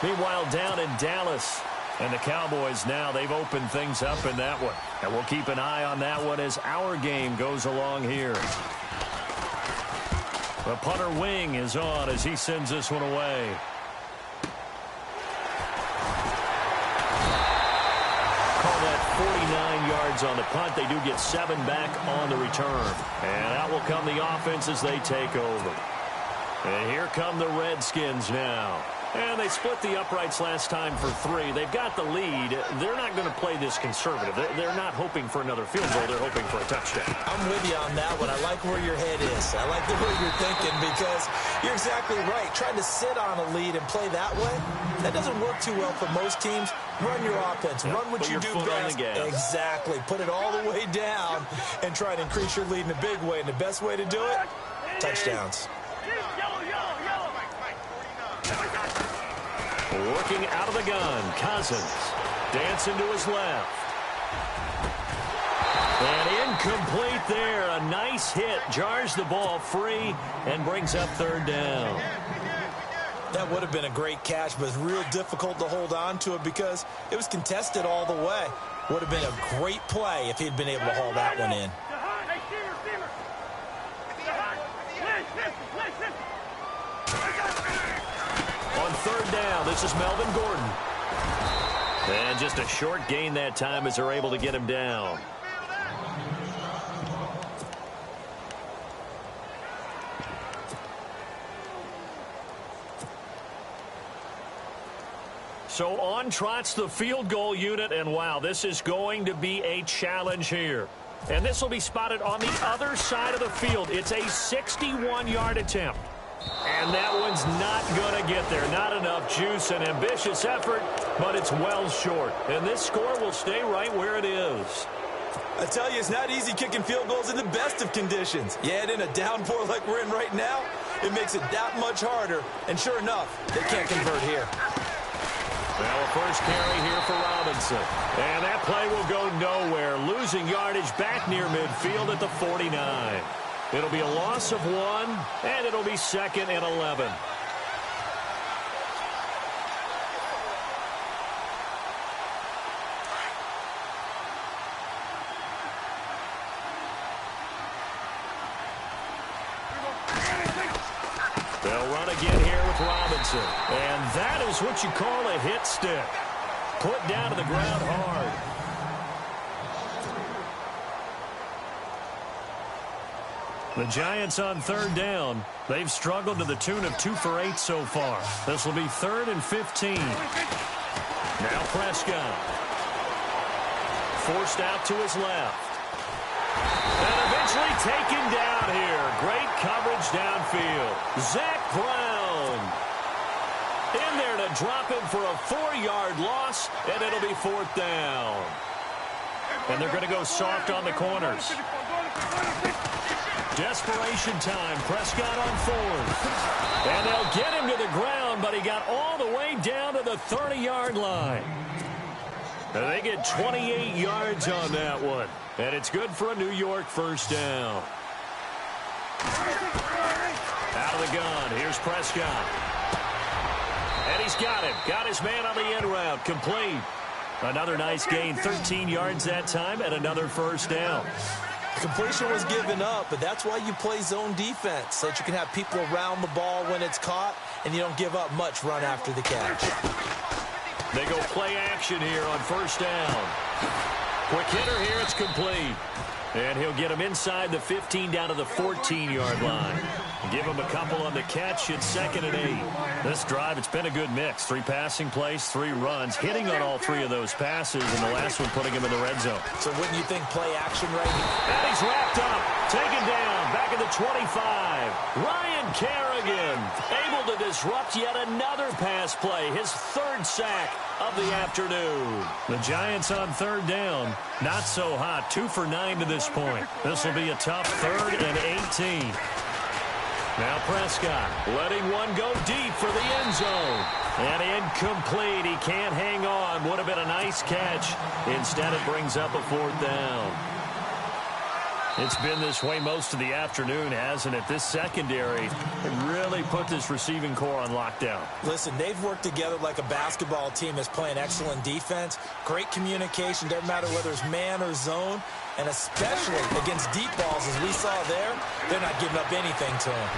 [SPEAKER 2] Meanwhile, down in Dallas, and the Cowboys now, they've opened things up in that one. And we'll keep an eye on that one as our game goes along here. The punter Wing is on as he sends this one away. Call that 49 yards on the punt. They do get 7 back on the return. And out will come the offense as they take over. And here come the Redskins now. And they split the uprights last time for 3. They've got the lead. They're not going to play this conservative. They're not hoping for another field goal. They're hoping for a touchdown.
[SPEAKER 3] I'm with you on that one. I like where your head is. I like the way you're thinking because you're exactly right. Trying to sit on a lead and play that way, that doesn't work too well for most teams. Run your offense. Run what you do best. Exactly. Put it all the way down and try to increase your lead in a big way. And the best way to do it, touchdowns.
[SPEAKER 2] Working out of the gun, Cousins. Dancing to his left. And incomplete there. A nice hit. Jars the ball free and brings up 3rd down.
[SPEAKER 3] That would have been a great catch, but it's real difficult to hold on to it because it was contested all the way. Would have been a great play if he'd been able to haul that one in.
[SPEAKER 2] On 3rd down, this is Melvin Gordon. And just a short gain that time as they're able to get him down. So on trots the field goal unit, and wow, this is going to be a challenge here. And this will be spotted on the other side of the field. It's a 61-yard attempt. And that one's not going to get there. Not enough juice, an ambitious effort, but it's well short. And this score will stay right where it is.
[SPEAKER 3] I tell you, it's not easy kicking field goals in the best of conditions. You add in a downpour like we're in right now, it makes it that much harder. And sure enough, they can't convert here.
[SPEAKER 2] Well, a first carry here for Robinson. And that play will go nowhere. Losing yardage back near midfield at the 49. It'll be a loss of 1, and it'll be 2nd and 11. They'll run again here with Robinson. And that is what you call a hit stick. Put down to the ground hard. The Giants on 3rd down. They've struggled to the tune of 2 for 8 so far. This will be 3rd and 15. Now Prescott. Forced out to his left. And eventually taken down here. Great coverage downfield. Zach Brown in there to drop him for a 4-yard loss, and it'll be 4th down. And they're going to go soft on the corners. Desperation time. Prescott on 4th. And they'll get him to the ground, but he got all the way down to the 30-yard line. And they get 28 yards on that one. And it's good for a New York first down. Out of the gun. Here's Prescott. And he's got him. Got his man on the end route. Complete. Another nice gain. 13 yards that time and another first down.
[SPEAKER 3] Completion was given up, but that's why you play zone defense, so that you can have people around the ball when it's caught, and you don't give up much run after the catch.
[SPEAKER 2] They go play action here on first down. Quick hitter here, it's complete. And he'll get him inside the 15 down to the 14-yard line. Give him a couple on the catch. It's 2nd and 8. This drive, it's been a good mix. 3 passing plays, 3 runs, hitting on all 3 of those passes, and the last one putting him in the red zone.
[SPEAKER 3] So wouldn't you think play action right here?
[SPEAKER 2] And he's wrapped up, taken down, back at the 25. Ryan Kerrigan able to disrupt yet another pass play, his 3rd sack of the afternoon. The Giants on 3rd down, not so hot, 2 for 9 to this point. This will be a tough 3rd and 18. Now Prescott letting one go deep for the end zone. And incomplete. He can't hang on. Would have been a nice catch. Instead, it brings up a 4th down. It's been this way most of the afternoon, hasn't it? This secondary really put this receiving core on lockdown.
[SPEAKER 3] Listen, they've worked together like a basketball team that's playing excellent defense. Great communication. Doesn't matter whether it's man or zone. And especially against deep balls, as we saw there, they're not giving up anything to him.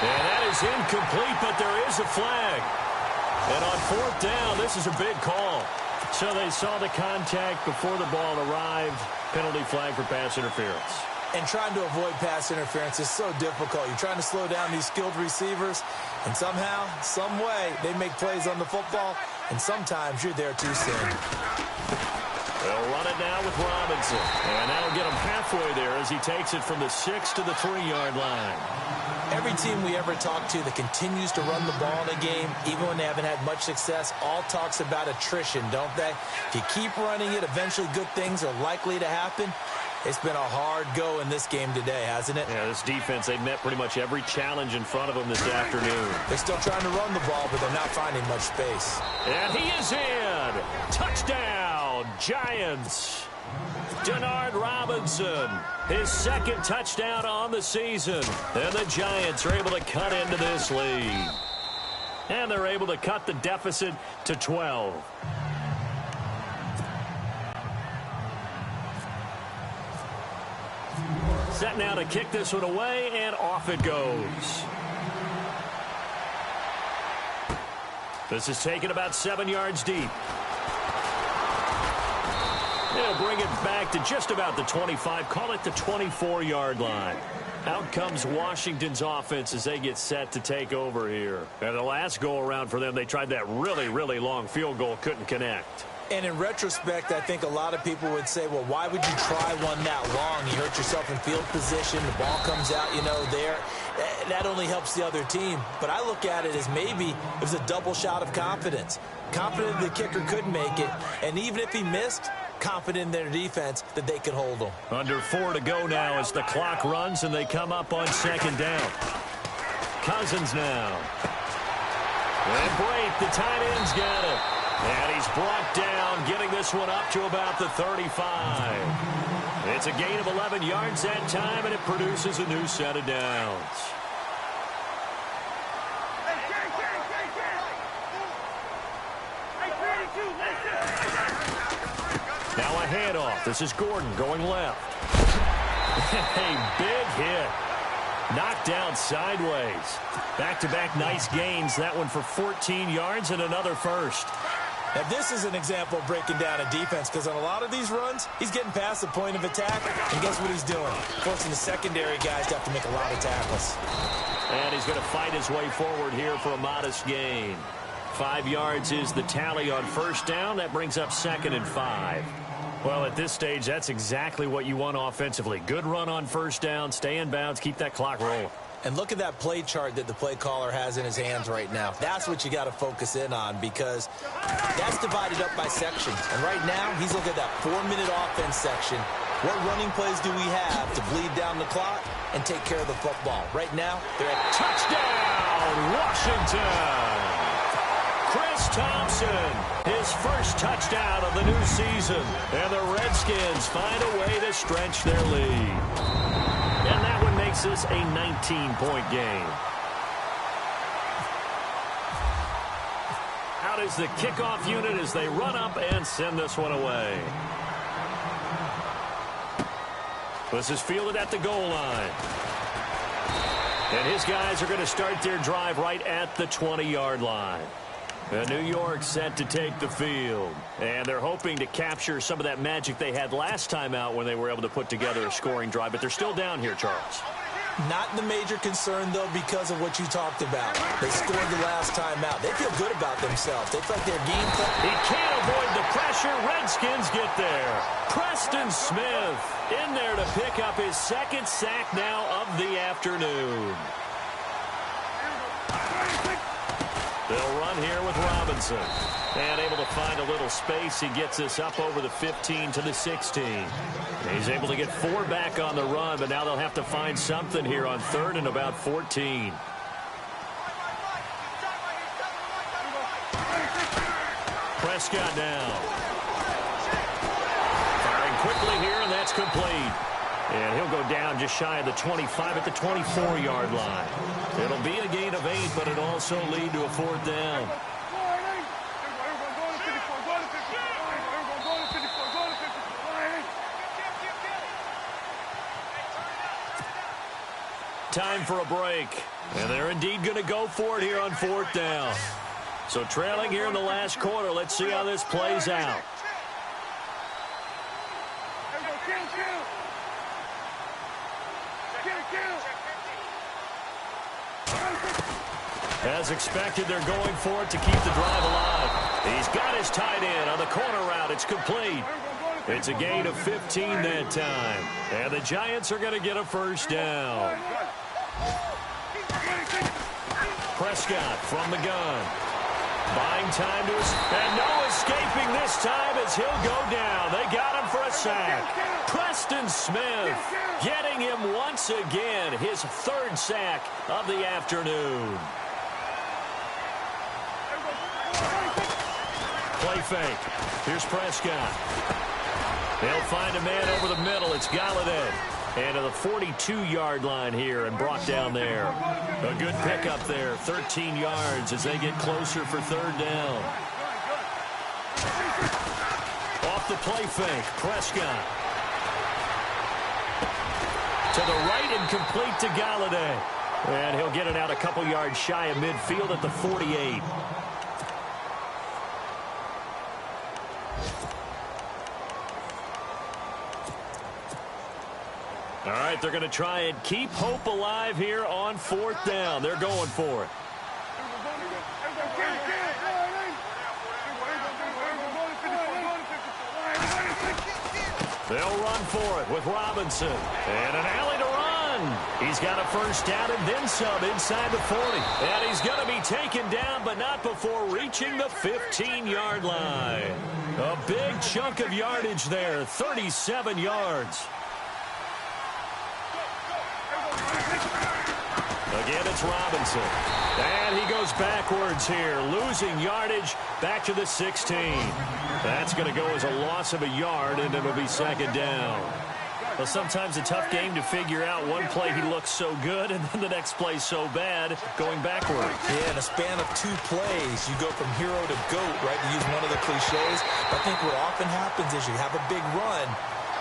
[SPEAKER 2] And that is incomplete, but there is a flag. And on 4th down, this is a big call. So they saw the contact before the ball arrived. Penalty flag for pass interference.
[SPEAKER 3] And trying to avoid pass interference is so difficult. You're trying to slow down these skilled receivers, and somehow, some way, they make plays on the football, and sometimes you're there too soon.
[SPEAKER 2] They'll run it now with Robinson. And that'll get him halfway there as he takes it from the 6 to the 3-yard line.
[SPEAKER 3] Every team we ever talk to that continues to run the ball in a game, even when they haven't had much success, all talks about attrition, don't they? If you keep running it, eventually good things are likely to happen. It's been a hard go in this game today, hasn't it?
[SPEAKER 2] Yeah, this defense, they've met pretty much every challenge in front of them this afternoon.
[SPEAKER 3] They're still trying to run the ball, but they're not finding much space.
[SPEAKER 2] And he is in. Touchdown, Giants. Denard Robinson, his second touchdown on the season. And the Giants are able to cut into this lead. And they're able to cut the deficit to 12. Set now to kick this one away, and off it goes. This is taken about 7 yards deep. They'll bring it back to just about the 25. Call it the 24-yard line. Out comes Washington's offense as they get set to take over here. And the last go-around for them, they tried that really, really long field goal, couldn't connect.
[SPEAKER 3] And in retrospect, I think a lot of people would say, well, why would you try one that long? You hurt yourself in field position. The ball comes out, there. That only helps the other team. But I look at it as maybe it was a double shot of confidence. Confident the kicker could make it. And even if he missed, confident in their defense that they could hold him.
[SPEAKER 2] Under 4 to go now as the clock runs and they come up on second down. Cousins now. And Brate, the tight end's got it. And he's brought down, getting this one up to about the 35. It's a gain of 11 yards that time, and it produces a new set of downs. Now a handoff. This is Gordon going left. A big hit. Knocked down sideways. Back-to-back nice gains. That one for 14 yards and another first.
[SPEAKER 3] Now, this is an example of breaking down a defense because on a lot of these runs, he's getting past the point of attack, and guess what he's doing? Forcing the secondary guys to have to make a lot of tackles.
[SPEAKER 2] And he's going to fight his way forward here for a modest gain. 5 yards is the tally on first down. That brings up 2nd and 5. Well, at this stage, that's exactly what you want offensively. Good run on first down, stay in bounds, keep that clock rolling.
[SPEAKER 3] And look at that play chart that the play caller has in his hands right now. That's what you got to focus in on because that's divided up by sections. And right now, he's looking at that 4-minute offense section. What running plays do we have to bleed down the clock and take care of the football? Right now, they're at
[SPEAKER 2] touchdown, Washington. Chris Thompson, his first touchdown of the new season. And the Redskins find a way to stretch their lead. And that one makes this a 19-point game. Out is the kickoff unit as they run up and send this one away. This is fielded at the goal line. And his guys are going to start their drive right at the 20-yard line. And New York set to take the field. And they're hoping to capture some of that magic they had last time out when they were able to put together a scoring drive. But they're still down here, Charles.
[SPEAKER 3] Not the major concern, though, because of what you talked about. They scored the last time out. They feel good about themselves. They feel like their game plan.
[SPEAKER 2] He can't avoid the pressure. Redskins get there. Preston Smith in there to pick up his second sack now of the afternoon. They'll run here with Robinson. And able to find a little space. He gets this up over the 15 to the 16. He's able to get 4 back on the run, but now they'll have to find something here on 3rd and about 14. Prescott now. Firing quickly here, and that's complete. And he'll go down just shy of the 25 at the 24-yard line. It'll be a gain of 8, but it'll also lead to a 4th down. Time for a break. And they're indeed going to go for it here on 4th down. So trailing here in the last quarter. Let's see how this plays out. As expected, they're going for it to keep the drive alive. He's got his tight end on the corner route. It's complete. It's a gain of 15 that time. And the Giants are going to get a first down. Prescott from the gun. Buying time to his... And no escaping this time as he'll go down. They got him for a sack. Preston Smith getting him once again. His third sack of the afternoon. Play fake. Here's Prescott. They'll find a man over the middle. It's Galladay. And to the 42-yard line here and brought down there. A good pickup there. 13 yards as they get closer for third down. Off the play fake. Prescott. To the right and complete to Galladay. And he'll get it out a couple yards shy of midfield at the 48. All right, they're going to try and keep hope alive here on fourth down. They're going for it. They'll run for it with Robinson. And an alley to run. He's got a first down and then some inside the 40. And he's going to be taken down, but not before reaching the 15-yard line. A big chunk of yardage there, 37 yards. Again, it's Robinson. And he goes backwards here, losing yardage back to the 16. That's going to go as a loss of a yard, and it'll be second down. Well, sometimes a tough game to figure out. One play he looks so good, and then the next play so bad, going backwards.
[SPEAKER 3] Yeah, in a span of 2 plays, you go from hero to GOAT, right, to use one of the cliches. But I think what often happens is you have a big run,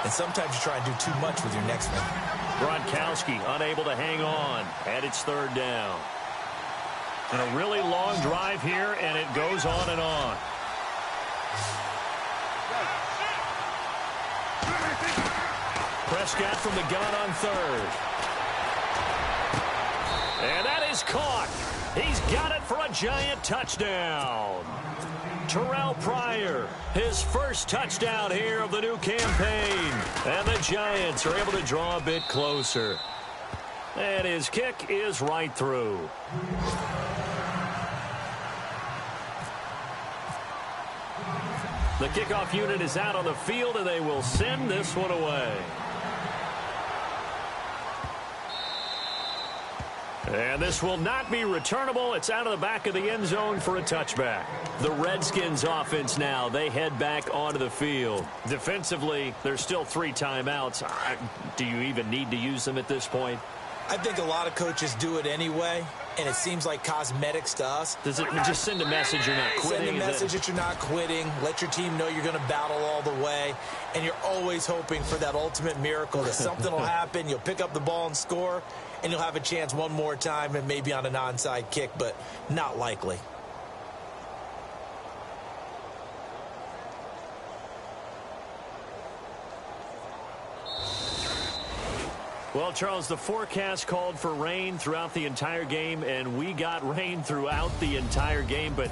[SPEAKER 3] and sometimes you try and do too much with your next one.
[SPEAKER 2] Gronkowski unable to hang on, and it's third down. And a really long drive here, and it goes on and on. Prescott from the gun on third. And that is caught. He's got it for a Giant touchdown. Terrell Pryor, his first touchdown here of the new campaign. And the Giants are able to draw a bit closer. And his kick is right through. The kickoff unit is out on the field, and they will send this one away. And this will not be returnable. It's out of the back of the end zone for a touchback. The Redskins offense now, they head back onto the field. Defensively, there's still 3 timeouts. Do you even need to use them at this point?
[SPEAKER 3] I think a lot of coaches do it anyway, and it seems like cosmetics to us.
[SPEAKER 2] Does it just send a message you're not quitting?
[SPEAKER 3] Send a message that you're not quitting. Let your team know you're going to battle all the way, and you're always hoping for that ultimate miracle that something will happen, you'll pick up the ball and score, and you'll have a chance one more time and maybe on an onside kick, but not likely.
[SPEAKER 2] Well, Charles, the forecast called for rain throughout the entire game, and we got rain throughout the entire game. But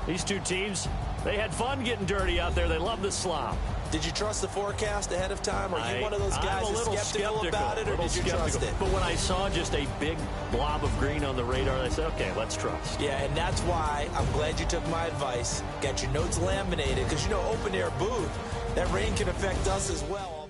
[SPEAKER 2] these two teams, they had fun getting dirty out there. They love the slop.
[SPEAKER 3] Did you trust the forecast ahead of time? Are you one of those guys that's skeptical about it, or did you trust it?
[SPEAKER 2] But when I saw just a big blob of green on the radar, I said, okay, let's trust.
[SPEAKER 3] Yeah, and that's why I'm glad you took my advice. Got your notes laminated, because, you know, open-air booth, that rain can affect us as well.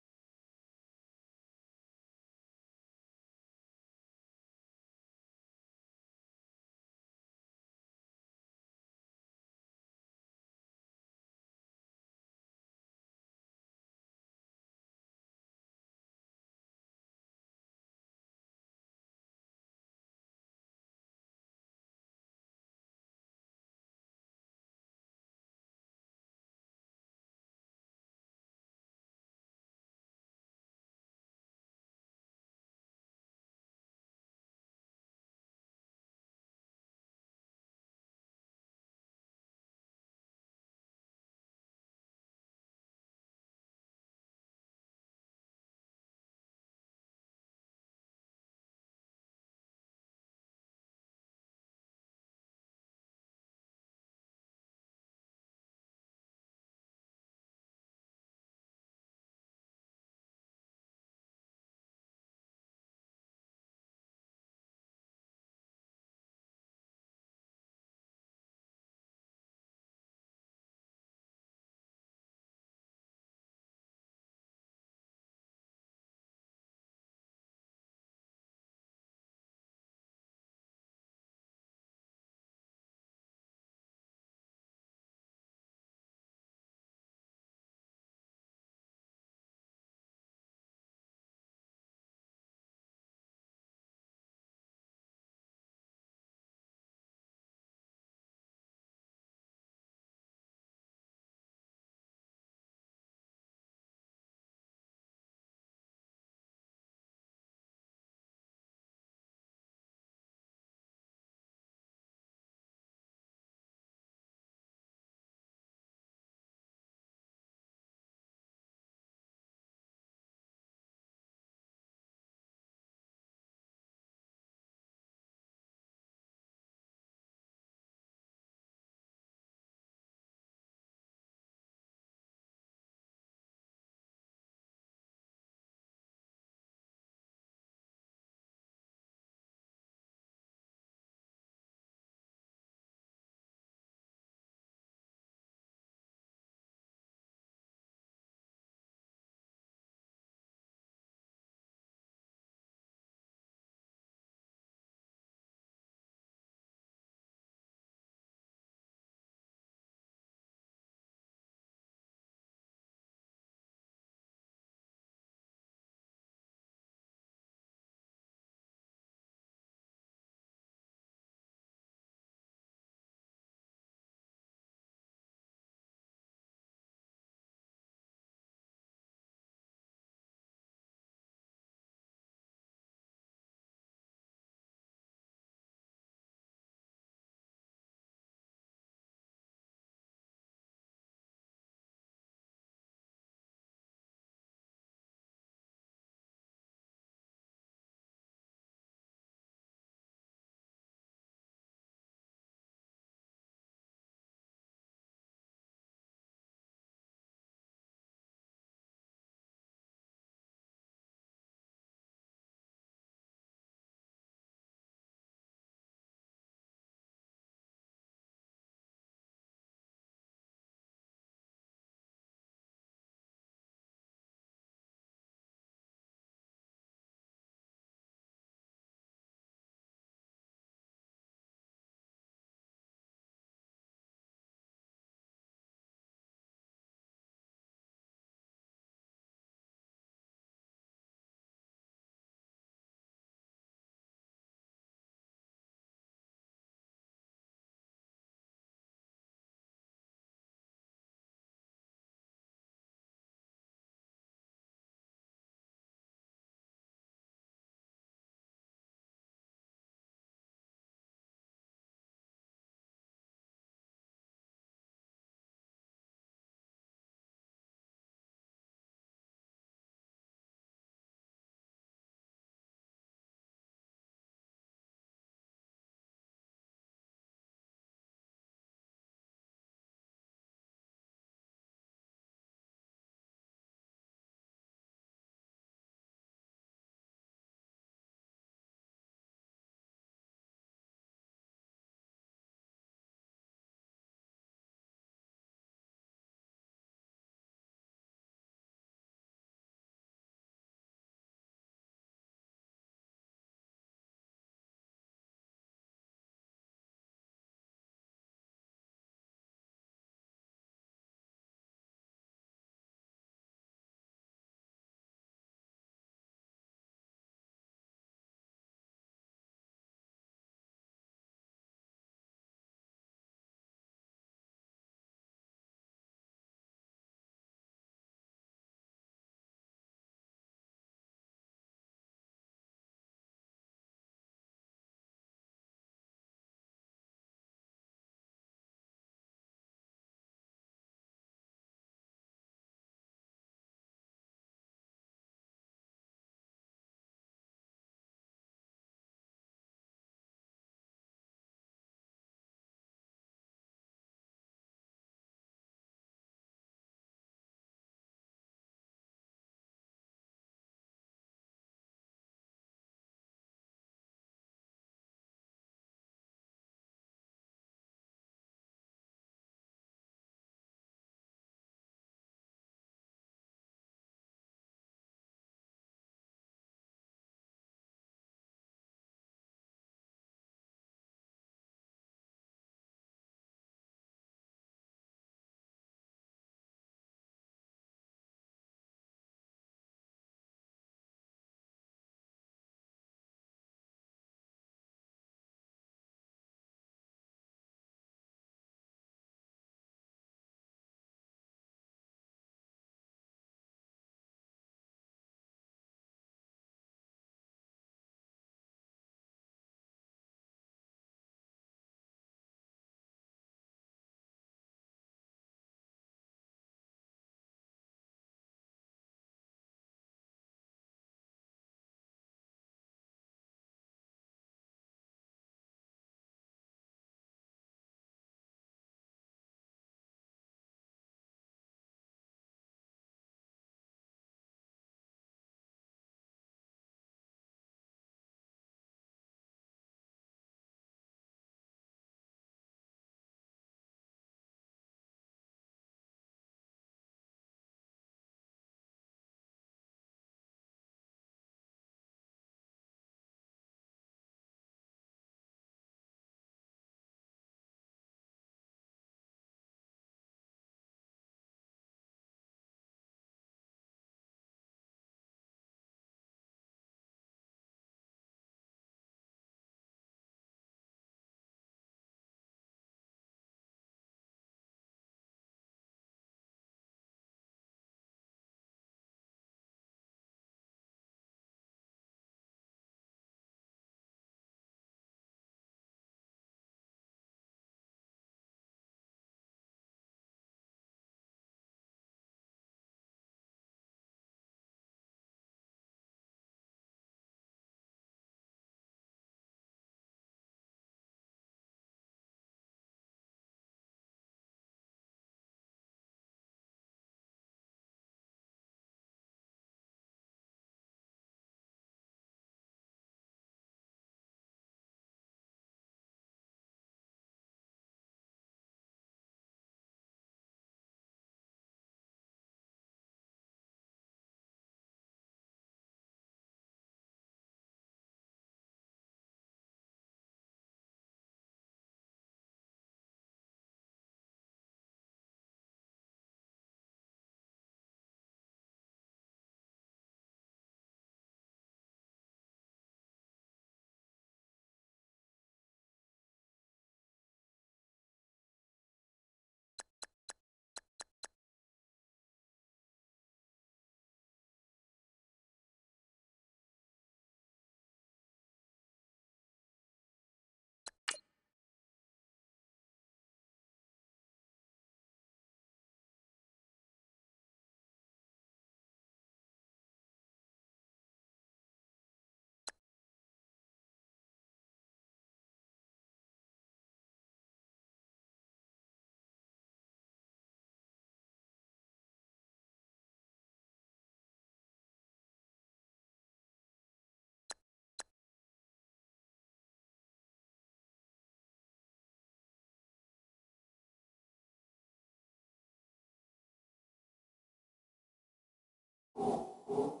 [SPEAKER 1] you